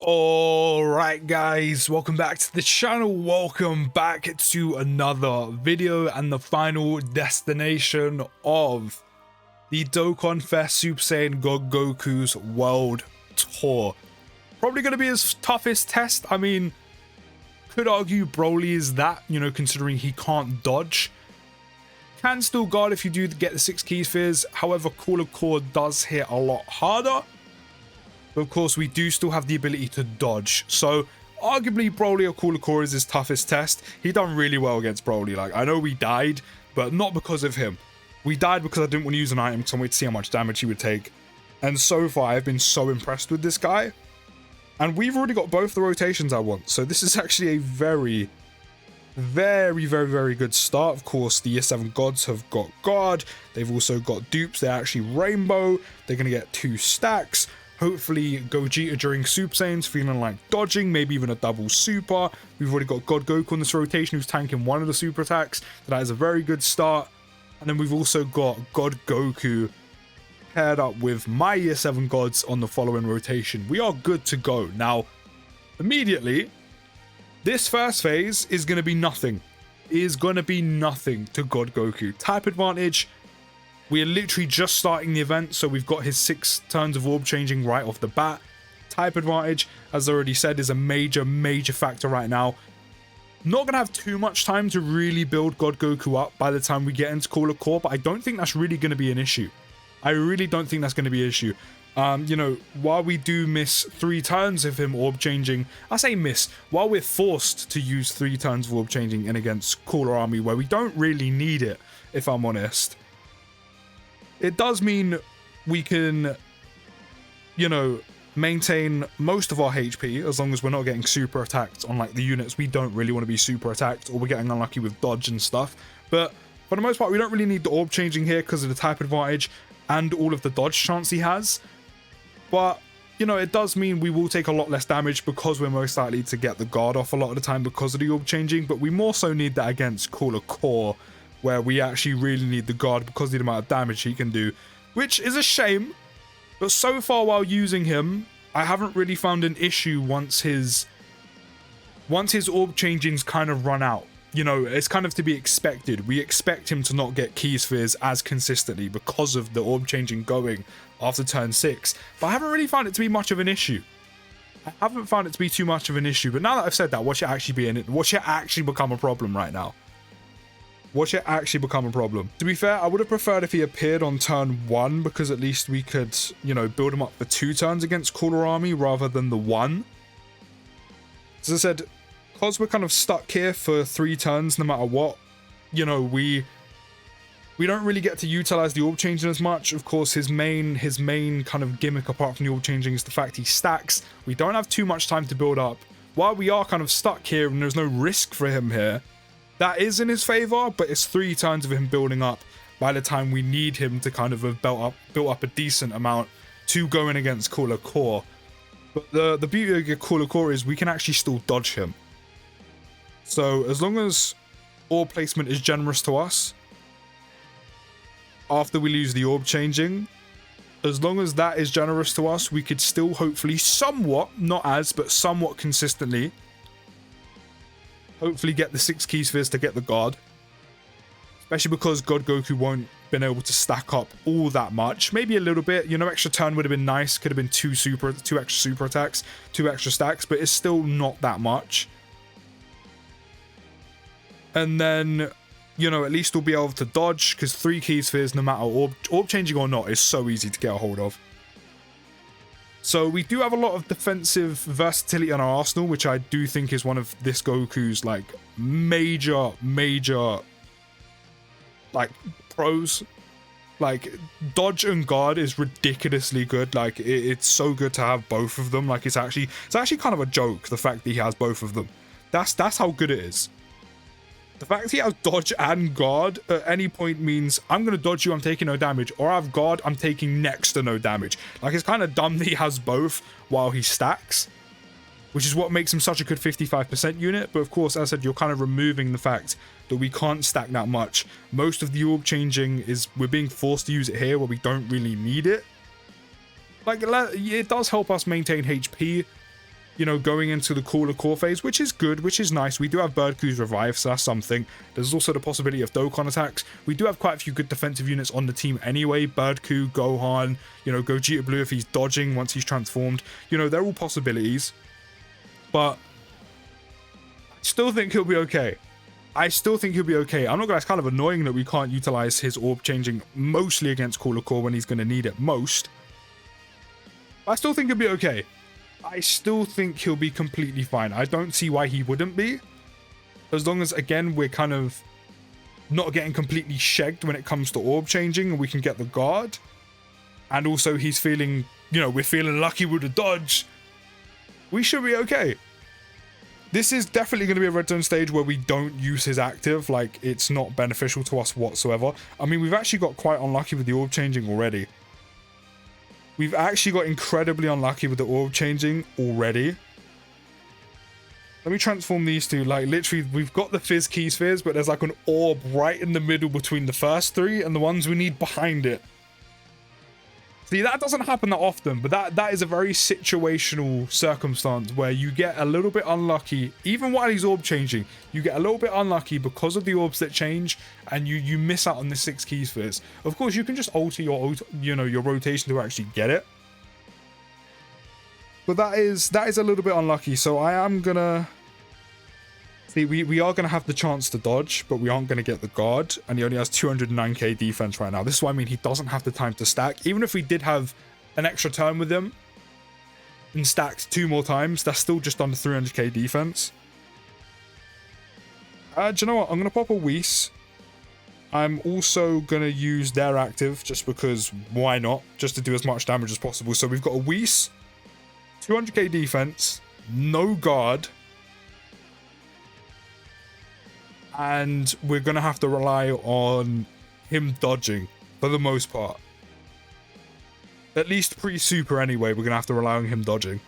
Alright guys, welcome back to the channel. Welcome back to another video and the final destination of the Dokkanfest Super Saiyan God Goku's World Tour. Probably going to be his toughest test. I mean, could argue Broly is that, considering he can't dodge. Can still guard if you do get the 6 key spheres. However, Cooler Core does hit a lot harder. But of course, we do still have the ability to dodge. So, arguably, Broly or Cooler Core is his toughest test. He done really well against Broly. Like, I know we died, but not because of him. We died because I didn't want to use an item because I wanted to see how much damage he would take. And so far, I've been so impressed with this guy. And we've already got both the rotations I want. So this is actually a very good start. Of course, the Year 7 gods have got guard. They've also got dupes. They're actually rainbow. They're going to get 2 stacks. Hopefully, Gogeta during Super Saiyans feeling like dodging, maybe even a double super. We've already got God Goku on this rotation who's tanking one of the super attacks. So that is a very good start. And then we've also got God Goku paired up with my Year 7 gods on the following rotation. We are good to go. Now, immediately, this first phase is going to be nothing. It is going to be nothing to God Goku. Type advantage. We are literally just starting the event, so we've got his 6 turns of orb changing right off the bat. Type advantage, as I already said, is a major factor right now. Not going to have too much time to really build God Goku up by the time we get into Cooler Core, but I don't think that's really going to be an issue. I really don't think that's going to be an issue. While we do miss 3 turns of him orb changing, I say miss, while we're forced to use 3 turns of orb changing in against Cooler Army where we don't really need it, if I'm honest. It does mean we can, maintain most of our HP as long as we're not getting super attacked on like the units we don't really want to be super attacked, or we're getting unlucky with dodge and stuff. But for the most part, we don't really need the orb changing here because of the type advantage and all of the dodge chance he has. But, it does mean we will take a lot less damage because we're most likely to get the guard off a lot of the time because of the orb changing. But we more so need that against Cooler Core, where we actually really need the guard because of the amount of damage he can do, which is a shame. But so far while using him, I haven't really found an issue once his orb changings kind of run out. It's kind of to be expected. We expect him to not get key spheres as consistently because of the orb changing going after turn 6. But I haven't really found it to be much of an issue. I haven't found it to be too much of an issue. But now that I've said that, watch it actually become a problem right now. Watch it actually become a problem. To be fair, I would have preferred if he appeared on turn 1 because at least we could, build him up for 2 turns against Cooler Army rather than the 1. As I said, because we're kind of stuck here for 3 turns no matter what, we don't really get to utilize the orb changing as much. Of course, his main kind of gimmick apart from the orb changing is the fact he stacks. We don't have too much time to build up. While we are kind of stuck here and there's no risk for him here, that is in his favor, but it's 3 turns of him building up by the time we need him to kind of have built up a decent amount to go in against Cooler Core. But the beauty of Cooler Core is we can actually still dodge him. So as long as orb placement is generous to us, after we lose the orb changing, as long as that is generous to us, we could still hopefully somewhat, not as, but somewhat consistently, hopefully get the 6 key spheres to get the guard. Especially because God Goku won't been able to stack up all that much. Maybe a little bit. Extra turn would have been nice. Could have been 2 extra super attacks, 2 extra stacks, but it's still not that much. And then, at least we'll be able to dodge because 3 key spheres, no matter orb changing or not, is so easy to get a hold of. So we do have a lot of defensive versatility on our arsenal, which I do think is one of this Goku's like major like pros. Like dodge and guard is ridiculously good. Like it's so good to have both of them. Like it's actually kind of a joke, the fact that he has both of them. That's how good it is. The fact he has dodge and guard at any point means I'm going to dodge you, I'm taking no damage, or I have guard, I'm taking next to no damage. Like, it's kind of dumb that he has both while he stacks, which is what makes him such a good 55% unit. But of course, as I said, you're kind of removing the fact that we can't stack that much. Most of the orb changing is we're being forced to use it here where we don't really need it. Like, it does help us maintain HP, you know, going into the cooler core phase, which is good, which is nice. We do have Birdcoo's revive, so that's something. There's also the possibility of Dokkan attacks. We do have quite a few good defensive units on the team anyway. Birdcoo, Gohan, you know, Gogeta Blue if he's dodging once he's transformed. You know, they're all possibilities. But I still think he'll be okay. I still think he'll be okay. I'm not gonna, it's kind of annoying that we can't utilize his orb changing mostly against cooler core when he's gonna need it most. But I still think he'll be okay. I still think he'll be completely fine. I don't see why he wouldn't be. As long as, again, we're kind of not getting completely shagged when it comes to orb changing and we can get the guard. And also he's feeling, you know, we're feeling lucky with the dodge. We should be okay. This is definitely going to be a red zone stage where we don't use his active. Like, it's not beneficial to us whatsoever. I mean, we've actually got quite unlucky with the orb changing already. We've actually got incredibly unlucky with the orb changing already. Let me transform these two. Like, literally, we've got the Fizz Key Spheres, but there's like an orb right in the middle between the first three and the ones we need behind it. See, that doesn't happen that often, but that is a very situational circumstance where you get a little bit unlucky. Even while he's orb changing, you get a little bit unlucky because of the orbs that change, and you miss out on the 6 key spheres. Of course, you can just alter your, you know, your rotation to actually get it. But that is a little bit unlucky, so I am gonna... See, we are going to have the chance to dodge, but we aren't going to get the guard, and he only has 209k defense right now. This is what I mean, he doesn't have the time to stack. Even if we did have an extra turn with him and stacked 2 more times, that's still just under 300k defense. Do you know what? I'm going to pop a Whis. I'm also going to use their active, just because why not? Just to do as much damage as possible. So we've got a Whis, 200k defense, no guard, and we're going to have to rely on him dodging for the most part. At least pre-super anyway, we're going to have to rely on him dodging.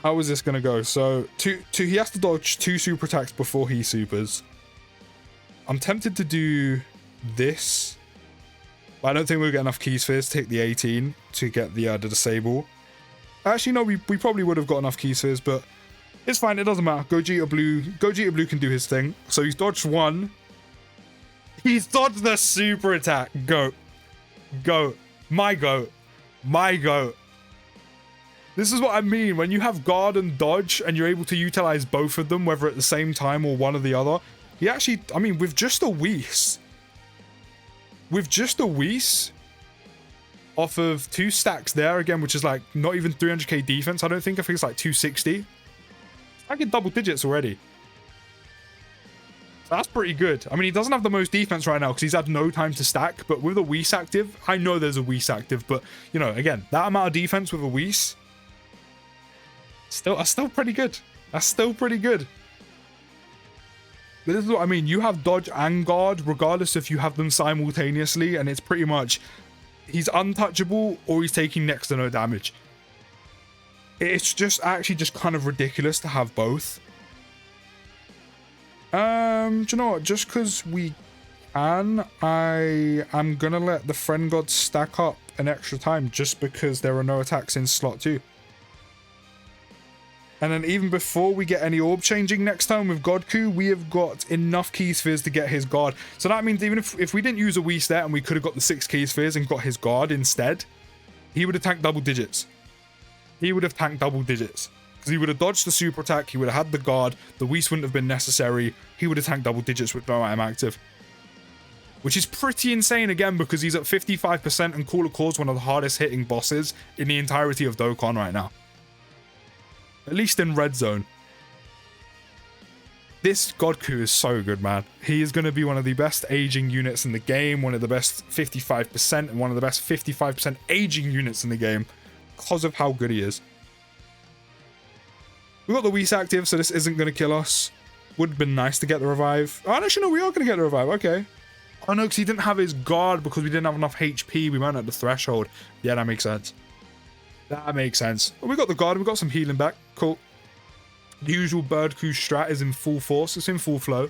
How is this going to go? So, he has to dodge 2 super attacks before he supers. I'm tempted to do this, but I don't think we'll get enough key spheres to take the 18 to get the disable. Actually, no, we probably would have got enough key spheres, but it's fine, it doesn't matter. Gogeta Blue can do his thing. So he's dodged 1. He's dodged the super attack. Go. My goat. This is what I mean. When you have guard and dodge and you're able to utilize both of them, whether at the same time or one or the other. He actually, I mean, with just a Whis. Off of 2 stacks there again, which is like not even 300k defense. I think it's like 260. I get double digits already. So that's pretty good. I mean, he doesn't have the most defense right now because he's had no time to stack. But with a Whis active, I know there's a Whis active. But, you know, again, that amount of defense with a Whis, that's still pretty good. That's still pretty good. But this is what I mean. You have dodge and guard, regardless if you have them simultaneously. And it's pretty much, he's untouchable or he's taking next to no damage. It's just actually just kind of ridiculous to have both. Do you know what? Just because we can, I am going to let the friend gods stack up an extra time just because there are no attacks in slot 2. And then even before we get any orb changing next time with Goku, we have got enough key spheres to get his guard. So that means even if we didn't use a Whis there and we could have got the 6 key spheres and got his guard instead, he would have tanked double digits. Because he would have dodged the super attack, he would have had the guard, the Whis wouldn't have been necessary, he would have tanked double digits with no item active. Which is pretty insane again because he's at 55% and Cooler Core's one of the hardest hitting bosses in the entirety of Dokkan right now. At least in red zone. This Goku is so good, man. He is going to be one of the best aging units in the game, one of the best 55% and one of the best 55% aging units in the game. Because of how good he is. We've got the Whis active, so this isn't going to kill us. Would have been nice to get the revive. Oh, actually, no, we are going to get the revive. Okay. Oh, no, because he didn't have his guard because we didn't have enough HP. We weren't at the threshold. Yeah, that makes sense. That makes sense. Well, we got the guard. We got some healing back. Cool. The usual Birdcoo strat is in full force. It's in full flow.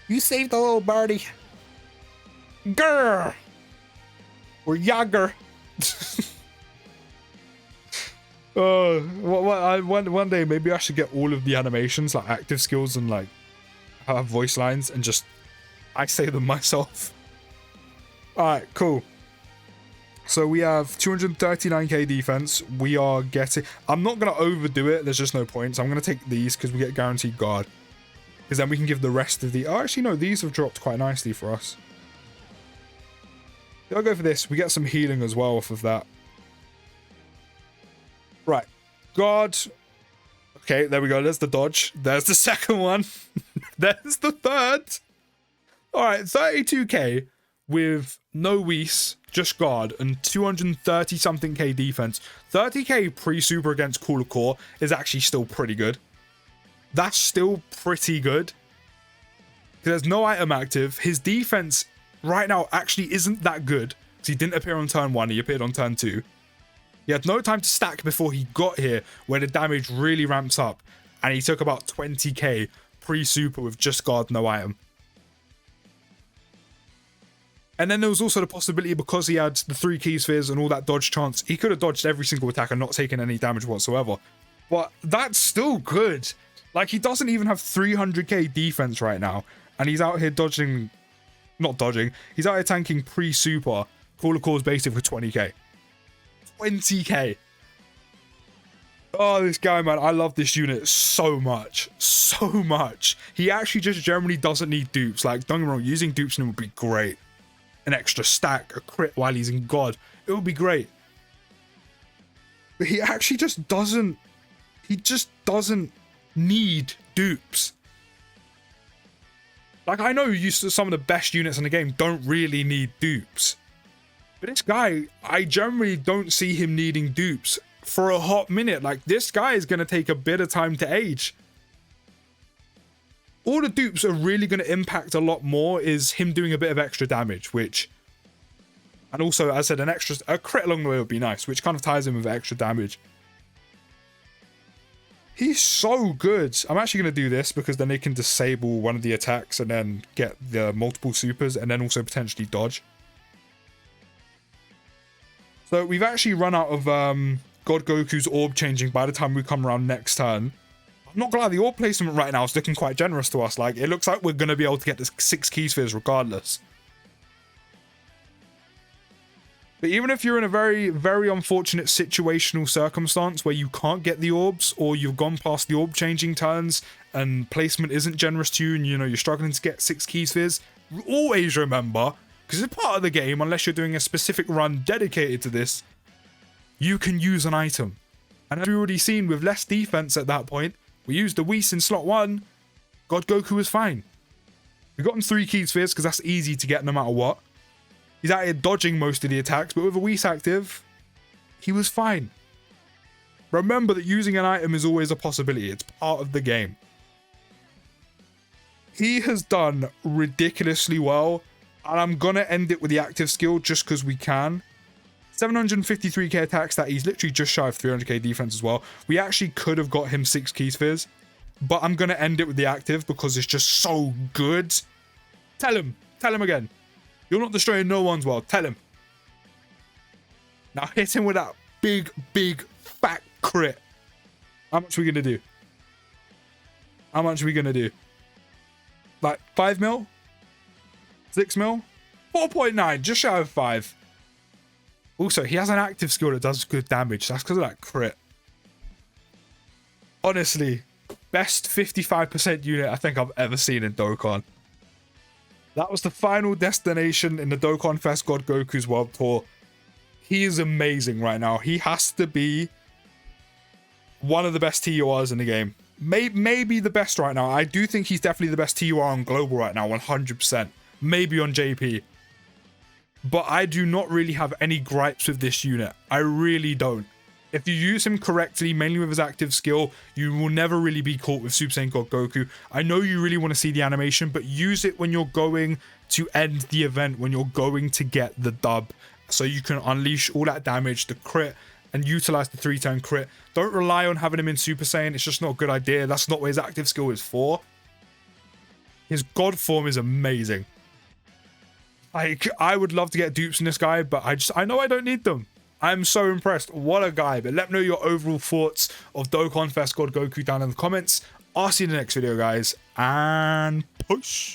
You saved the little birdie. Grrr. Or Yager. One day maybe I should get all of the animations, like active skills and like have voice lines, and just I say them myself. All right, cool. So we have 239k defense. We are getting... I'm not going to overdo it. There's just no point. So I'm going to take these because we get guaranteed guard. Because then we can give the rest of the... Oh, actually, no. These have dropped quite nicely for us. I'll go for this. We get some healing as well off of that. Right. Guard. Okay, there we go. There's the dodge. There's the second one. There's the third. All right, 32k with no Whis, just guard, and 230 something k defense. 30k pre-super against Cooler Core is actually still pretty good. That's still pretty good. There's no item active. His defense right now actually isn't that good. Because he didn't appear on turn 1, he appeared on turn 2. He had no time to stack before he got here, where the damage really ramps up. And he took about 20k pre-super with just guard, no item. And then there was also the possibility, because he had the 3 key spheres and all that dodge chance, he could have dodged every single attack and not taken any damage whatsoever. But that's still good. Like, he doesn't even have 300k defense right now. And he's out here dodging... Not dodging. He's out here tanking pre-super. Cooler Core's basic for 20k. 20k. Oh, this guy, man. I love this unit so much. So much. He actually just generally doesn't need dupes. Like, don't get me wrong, using dupes in him would be great. An extra stack, a crit while he's in God. It would be great. But he actually just doesn't... He just doesn't need dupes. Like, I know some of the best units in the game don't really need dupes. But this guy, I generally don't see him needing dupes for a hot minute. Like, this guy is going to take a bit of time to age. All the dupes are really going to impact a lot more is him doing a bit of extra damage, which... And also, as I said, a crit along the way would be nice, which kind of ties in with extra damage. He's so good. I'm actually going to do this because then they can disable one of the attacks and then get the multiple supers and then also potentially dodge. So we've actually run out of God Goku's orb changing by the time we come around next turn. I'm not gonna lie, the orb placement right now is looking quite generous to us. Like, it looks like we're gonna be able to get the 6 key spheres regardless. But even if you're in a very, very unfortunate situational circumstance where you can't get the orbs, or you've gone past the orb changing turns and placement isn't generous to you, and you know you're struggling to get 6 key spheres, always remember, because it's part of the game, unless you're doing a specific run dedicated to this, you can use an item. And as we've already seen, with less defense at that point, we used the Whis in slot 1, God Goku was fine. We got him 3 key spheres because that's easy to get no matter what. He's out here dodging most of the attacks, but with a Whis active, he was fine. Remember that using an item is always a possibility. It's part of the game. He has done ridiculously well, and I'm going to end it with the active skill just because we can. 753k attack stat, he's literally just shy of 300k defense as well. We actually could have got him 6 key spheres, but I'm going to end it with the active because it's just so good. Tell him again. You're not destroying no one's world. Tell him. Now hit him with that big, big, fat crit. How much are we going to do? How much are we going to do? Like 5 mil? 6 mil? 4.9, just shy of 5. Also, he has an active skill that does good damage. That's because of that crit. Honestly, best 55% unit I think I've ever seen in Dokkan. That was the final destination in the Dokkanfest God Goku's World Tour. He is amazing right now. He has to be one of the best TURs in the game. Maybe the best right now. I do think he's definitely the best TUR on Global right now, 100%. Maybe on JP. But I do not really have any gripes with this unit. I really don't. If you use him correctly, mainly with his active skill, you will never really be caught with Super Saiyan God Goku. I know you really want to see the animation, but use it when you're going to end the event, when you're going to get the dub. So you can unleash all that damage, the crit, and utilize the 3-turn crit. Don't rely on having him in Super Saiyan. It's just not a good idea. That's not what his active skill is for. His God form is amazing. Like, I would love to get dupes in this guy, but I know I don't need them. I'm so impressed. What a guy. But let me know your overall thoughts of Dokkanfest God Goku down in the comments. I'll see you in the next video, guys, and push.